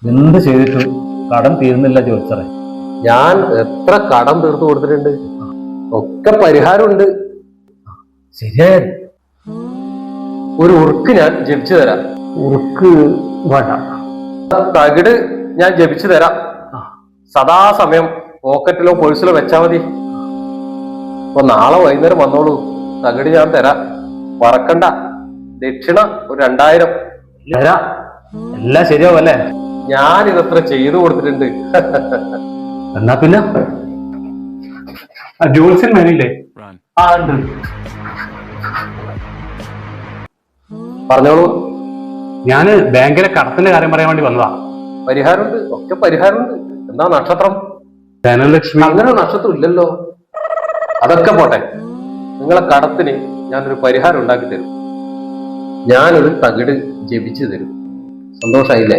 എന്ത് ചെയ്തിട്ട് കടം തീരുന്നില്ല ജോത്സറെ. ഞാൻ എത്ര കടം തീർത്തു കൊടുത്തിട്ടുണ്ട്, ഒക്കെ പരിഹാരമുണ്ട്. ശരിയായത്. ഒരു ഉറുക്ക് ഞാൻ ജപിച്ചു തരാം. ഉറുക്ക് വേണ്ട. തകിട് ഞാൻ ജപിച്ചു തരാം. സദാസമയം പോക്കറ്റിലോ പേഴ്സിലോ വെച്ചാ മതി. അപ്പൊ നാളെ വൈകുന്നേരം വന്നോളൂ, തകിട് ഞാൻ തരാം. മറക്കണ്ട. ദക്ഷിണ ഒരു 2000 തരാം. എല്ലാം ശരിയാവും അല്ലേ? ഞാൻ ഇതത്ര ചെയ്തു കൊടുത്തിട്ടുണ്ട്. എന്നാ പിന്നെ ജോത്സ്യൻ മേനില്ലേ? ആ ഉണ്ട്. പറഞ്ഞോളൂ. ഞാന് ബാങ്കിലെ കടത്തിന്റെ കാര്യം പറയാൻ വേണ്ടി വന്നതാ. പരിഹാരമുണ്ട്, ഒക്കെ പരിഹാരമുണ്ട്. എന്താ നക്ഷത്രം? ധനലക്ഷ്മി. അങ്ങനെ നക്ഷത്രം ഇല്ലല്ലോ. അതൊക്കെ പോട്ടെ, നിങ്ങളെ കടത്തിന് ഞാനൊരു പരിഹാരം ഉണ്ടാക്കി തരും. ഞാനൊരു തകിട് ജപിച്ചു തരും. സന്തോഷായില്ലേ?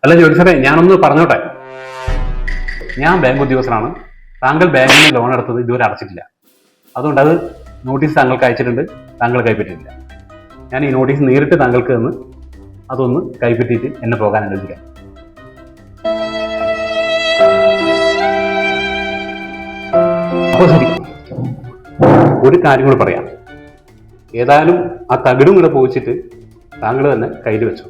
അല്ല ജോത്സ്യരെ, ഞാനൊന്ന് പറഞ്ഞോട്ടെ. ഞാൻ ബാങ്ക് ഉദ്യോഗസ്ഥനാണ്. താങ്കൾ ബാങ്കിൽ നിന്ന് ലോൺ എടുത്തത് ഇതുവരെ അടച്ചിട്ടില്ല. അതുകൊണ്ട് അത് നോട്ടീസ് താങ്കൾക്ക് അയച്ചിട്ടുണ്ട്, താങ്കൾ കൈപ്പറ്റിയിട്ടില്ല. ഞാൻ ഈ നോട്ടീസ് നേരിട്ട് താങ്കൾക്ക് തന്ന് അതൊന്ന് കൈപ്പറ്റിയിട്ട് എന്നെ പോകാൻ അനുവദിക്കാം. അപ്പോൾ ശരി, ഒരു കാര്യം കൂടി പറയാം. ഏതായാലും ആ തകിടും കൂടെ പോയിച്ചിട്ട് താങ്കൾ തന്നെ കയ്യിൽ വെച്ചു.